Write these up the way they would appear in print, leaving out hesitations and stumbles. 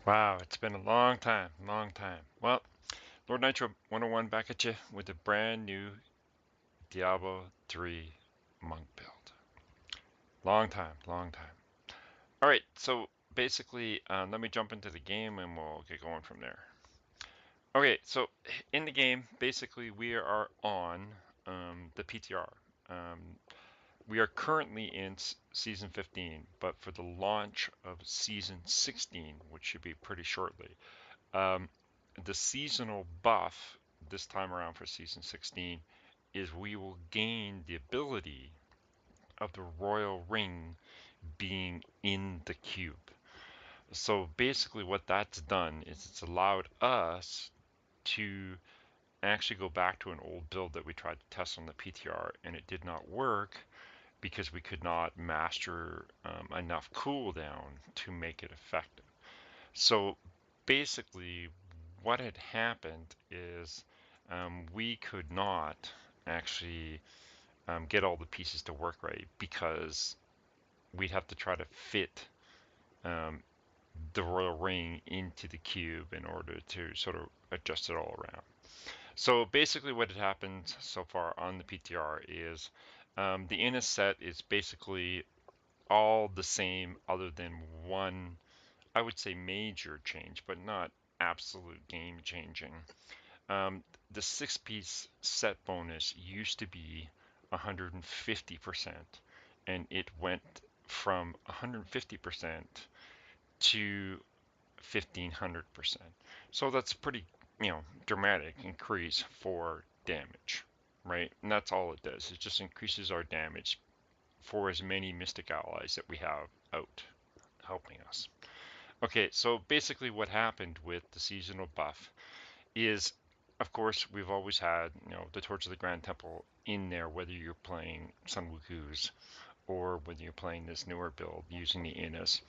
Wow, it's been a long time, long time. Well, Lord Nitro 101 back at you with a brand new Diablo 3 monk build. Long time, long time. All right, so basically, let me jump into the game and we'll get going from there. Okay, so in the game, basically, we are on the PTR. Um, we are currently in season 15, but for the launch of season 16, which should be pretty shortly, Um, the seasonal buff this time around for season 16 is we will gain the ability of the royal ring being in the cube. So basically, what that's done is it's allowed us to actually go back to an old build that we tried to test on the PTR and it did not work because we could not master enough cooldown to make it effective. So basically, what had happened is we could not actually get all the pieces to work right because we'd have to try to fit um, the royal ring into the cube in order to sort of adjust it all around. So basically, what had happened so far on the PTR is the Innis set is basically all the same, other than one, I would say, major change, but not absolute game changing. The 6-piece set bonus used to be 150%, and it went from 150% to 1500%. So that's a pretty, dramatic increase for damage, right? And that's all it does. It just increases our damage for as many mystic allies that we have out helping us. Okay, so basically what happened with the seasonal buff is, of course, we've always had, the Torch of the Grand Temple in there, whether you're playing Sun Wuku's or whether you're playing this newer build using the Innis.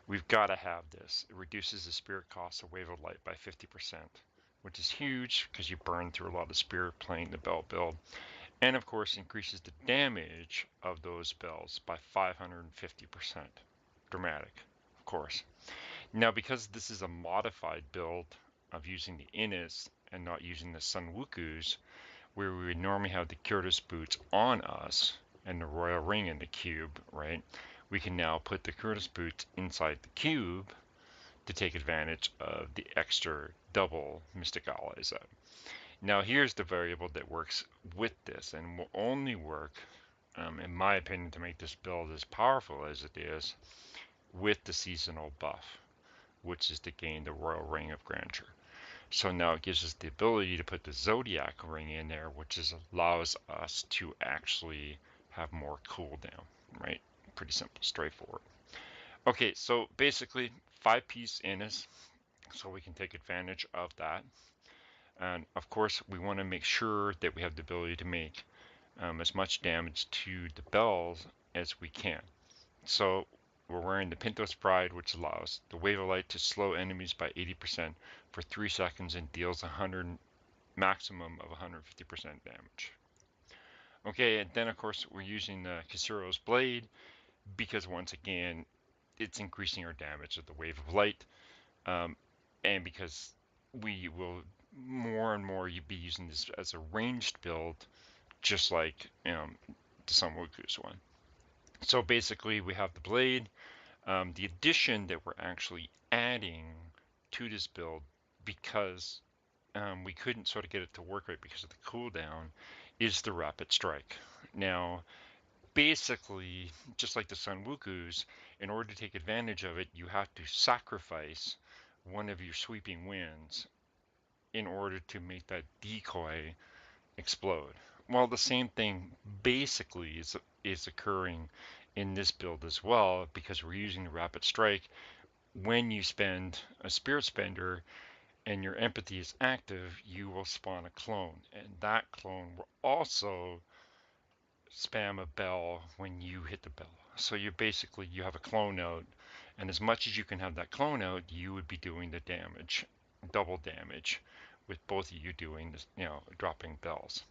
We've got to have this. It reduces the spirit cost of Wave of Light by 50%, which is huge because you burn through a lot of spirit playing the bell build. And of course, increases the damage of those bells by 550%. Dramatic, of course. Now, because this is a modified build of using the Innis and not using the Sun Wukus, where we would normally have the Curtis boots on us and the royal ring in the cube, right? We can now put the Curtis boots inside the cube to take advantage of the extra double Mystic Allies up. Now, here's the variable that works with this and will only work, in my opinion, to make this build as powerful as it is with the seasonal buff, which is to gain the Royal Ring of Grandeur. So now it gives us the ability to put the Zodiac ring in there, which allows us to actually have more cooldown, right? Pretty simple, straightforward. Okay, so basically 5-piece Innis, so we can take advantage of that. And of course, we want to make sure that we have the ability to make as much damage to the bells as we can. So we're wearing the Pintos Pride, which allows the Wave of Light to slow enemies by 80% for 3 seconds and deals 100 maximum of 150% damage. Okay, and then of course we're using the Kisiro's Blade because once again it's increasing our damage of the Wave of Light, and because we will more and more be using this as a ranged build, just like the Sun Wuku's one. So basically, we have the blade. The addition that we're actually adding to this build, because we couldn't sort of get it to work right because of the cooldown, is the rapid strike. Now, basically, just like the Sun Wuku's, in order to take advantage of it, you have to sacrifice one of your sweeping winds in order to make that decoy explode. Well, the same thing basically is occurring in this build as well, because we're using the rapid strike. When you spend a spirit spender and your empathy is active, you will spawn a clone, and that clone will also spam a bell when you hit the bell. So you have a clone out, and as much as you can have that clone out, you would be doing the damage, double damage, with both of you doing this, dropping bells.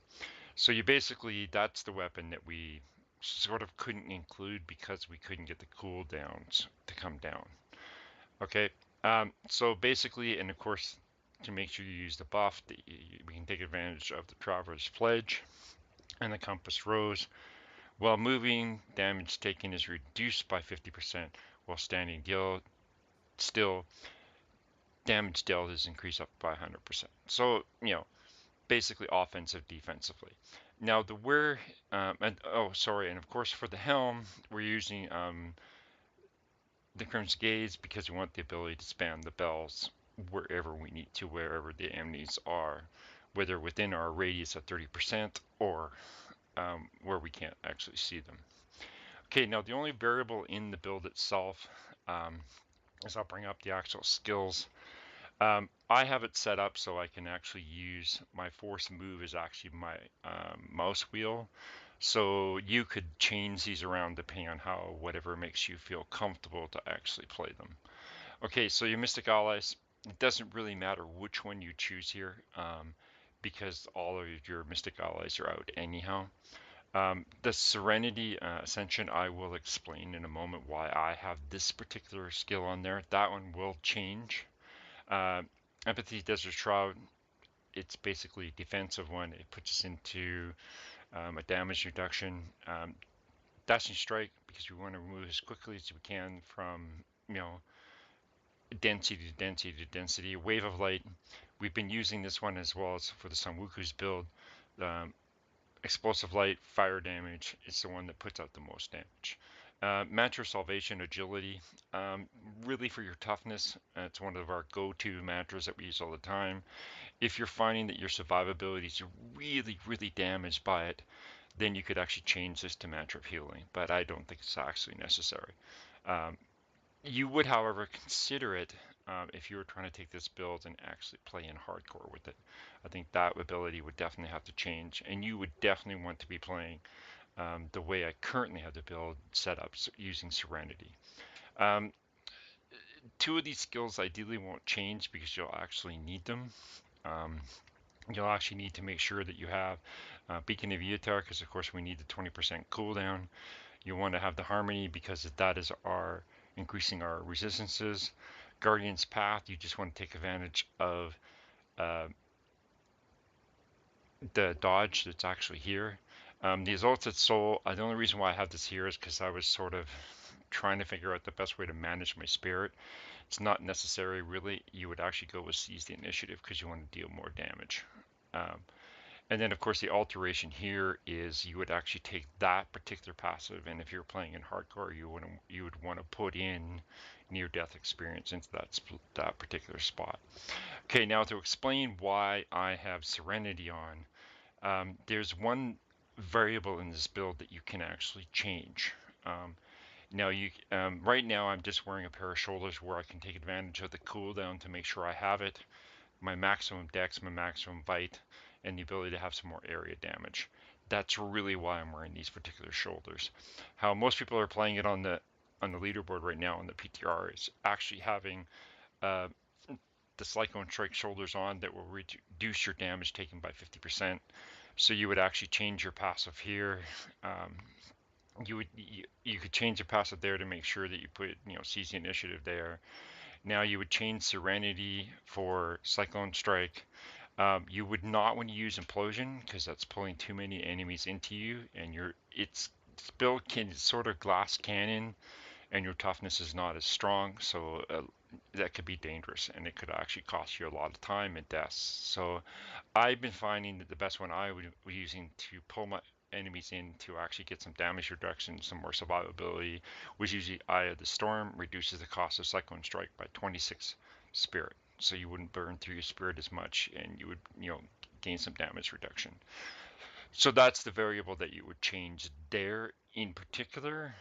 So that's the weapon that we sort of couldn't include because we couldn't get the cooldowns to come down. Okay. So basically, and of course, to make sure you use the buff, we can take advantage of the Traveler's Pledge and the Compass Rose. While moving, damage taken is reduced by 50%, while standing still, damage dealt is increased up by 100%. So, basically offensive defensively. Now the where, and of course for the helm, we're using the Crimson Gaze because we want the ability to spam the bells wherever we need to, wherever the enemies are, whether within our radius of 30% or where we can't actually see them. Okay, now the only variable in the build itself is I'll bring up the actual skills. I have it set up so I can actually use my force move is actually my mouse wheel. So you could change these around depending on whatever makes you feel comfortable to actually play them. Okay, so your Mystic Allies, it doesn't really matter which one you choose here because all of your Mystic Allies are out anyhow. The Serenity Ascension, I will explain in a moment why I have this particular skill on there. That one will change. Empathy Desert Shroud, it's basically a defensive one. It puts us into a damage reduction. Dashing Strike, because we want to move as quickly as we can from, density to density to density. Wave of Light, we've been using this one as well as for the Sun Wuku's build. Explosive Light, fire damage is the one that puts out the most damage. Mantra Salvation, Agility, really for your toughness. It's one of our go-to mantras that we use all the time. If you're finding that your survivability is really, really damaged by it, then you could actually change this to Mantra of Healing, but I don't think it's actually necessary. You would, however, consider it if you were trying to take this build and actually play in hardcore with it. I think that ability would definitely have to change, and you would definitely want to be playing the way I currently have the build set up using Serenity. Two of these skills ideally won't change because you'll actually need them. You'll actually need to make sure that you have Beacon of Eotar because of course we need the 20% cooldown. You want to have the Harmony because that is increasing our resistances. Guardian's Path, you just want to take advantage of the dodge that's actually here. The Exalted Soul, the only reason why I have this here is because I was sort of trying to figure out the best way to manage my spirit. It's not necessary really. You would actually go with Seize the Initiative because you want to deal more damage. And then of course the alteration here is you would actually take that particular passive, and if you're playing in hardcore, you would want to put in near-death experience into that particular spot. Okay, now to explain why I have Serenity on, there's one variable in this build that you can actually change. Now right now I'm just wearing a pair of shoulders where I can take advantage of the cooldown to make sure I have it, my maximum dex, my maximum bite, and the ability to have some more area damage. That's really why I'm wearing these particular shoulders. How most people are playing it on the leaderboard right now on the PTR is actually having the Cyclone Strike shoulders on that will reduce your damage taken by 50%. So you would actually change your passive here. You could change the passive there to make sure that you put Seize the Initiative there. Now you would change Serenity for Cyclone Strike. You would not want to use Implosion because that's pulling too many enemies into you, and its build can sort of glass cannon, and your toughness is not as strong, so that could be dangerous, and it could actually cost you a lot of time and deaths. So I've been finding that the best one I would be using to pull my enemies in to actually get some damage reduction, some more survivability, was usually Eye of the Storm. Reduces the cost of Cyclone Strike by 26 spirit, so you wouldn't burn through your spirit as much, and you would gain some damage reduction. So that's the variable that you would change there in particular.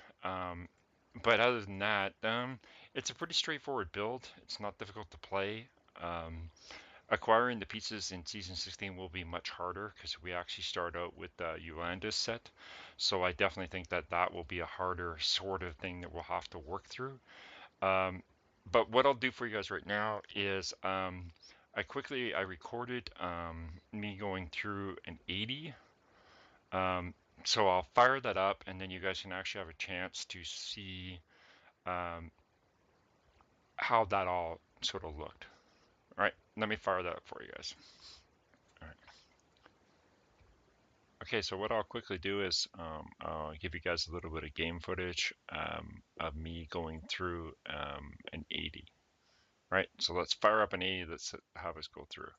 But other than that, it's a pretty straightforward build. It's not difficult to play. Acquiring the pieces in Season 16 will be much harder because we actually start out with the Eulandis set. So I definitely think that will be a harder sort of thing that we'll have to work through. But what I'll do for you guys right now is I recorded me going through an 80. So I'll fire that up, and then you guys can actually have a chance to see how that all sort of looked. All right, let me fire that up for you guys. All right. Okay, so what I'll quickly do is I'll give you guys a little bit of game footage of me going through an 80. All right, so let's fire up an 80. Let's have us go through.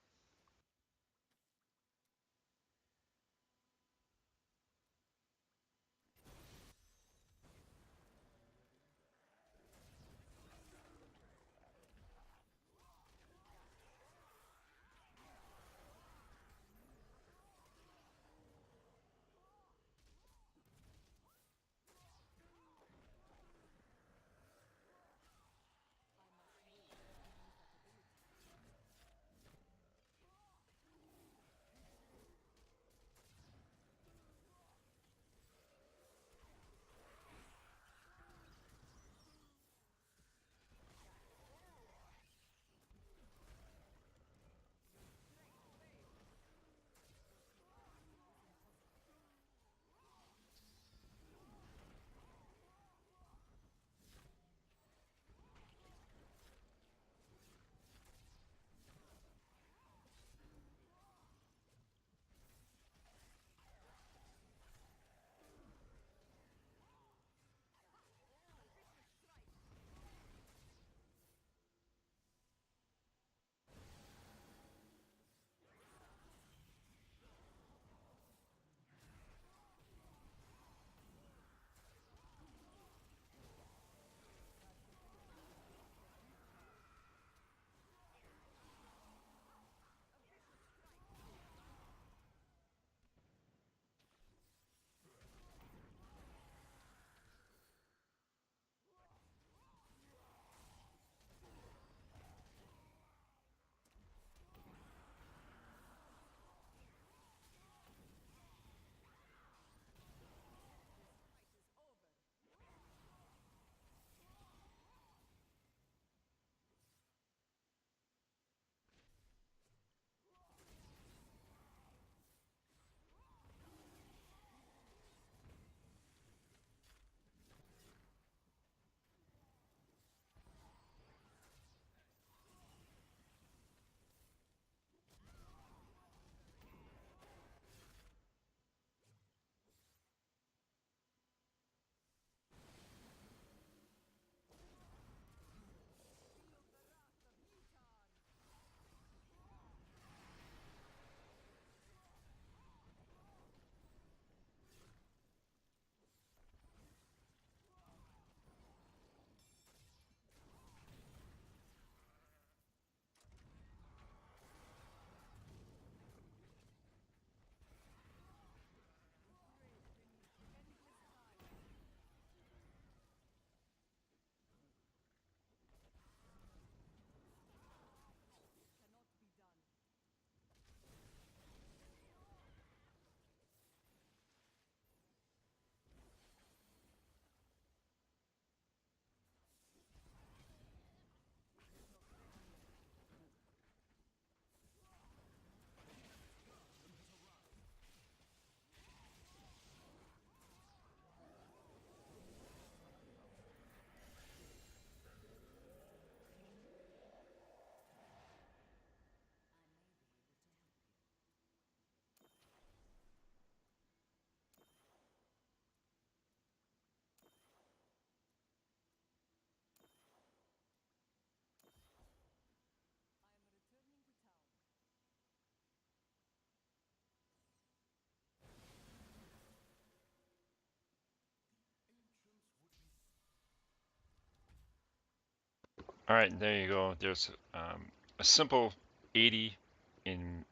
All right, there you go. There's a simple 80 in,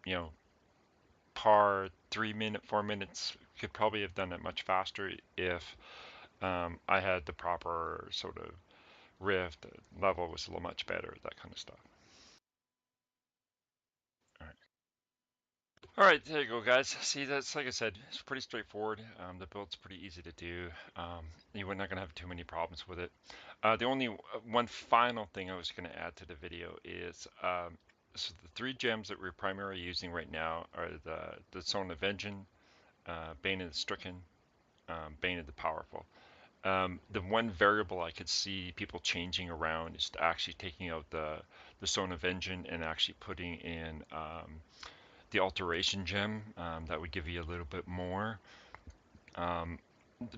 par 3 minute, 4 minutes. Could probably have done it much faster if I had the proper sort of rift, the level was a little much better, that kind of stuff. All right. All right, there you go, guys. See, that's like I said, it's pretty straightforward. The build's pretty easy to do. You're not going to have too many problems with it. The only one final thing I was going to add to the video is so the 3 gems that we're primarily using right now are the Zone of Vengeance, Bane of the Stricken, Bane of the Powerful. The one variable I could see people changing around is actually taking out the Stone of Engine and actually putting in the Alteration Gem. That would give you a little bit more.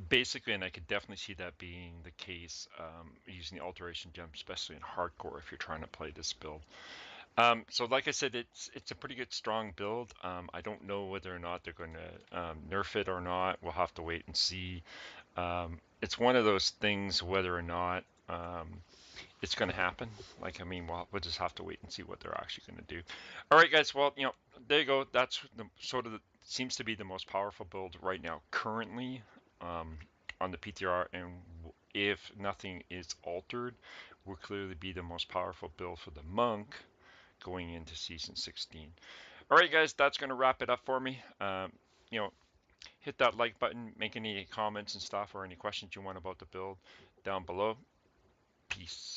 Basically, and I could definitely see that being the case using the Alteration Gem, especially in hardcore if you're trying to play this build. So like I said, it's a pretty good strong build. I don't know whether or not they're going to nerf it or not. We'll have to wait and see. It's one of those things whether or not it's going to happen. Like, I mean, we'll just have to wait and see what they're actually going to do. All right, guys. Well, there you go. That's seems to be the most powerful build right now currently on the PTR, and if nothing is altered, will clearly be the most powerful build for the monk going into season 16. All right, guys, that's going to wrap it up for me. Hit that like button, make any comments and stuff or any questions you want about the build down below. Peace.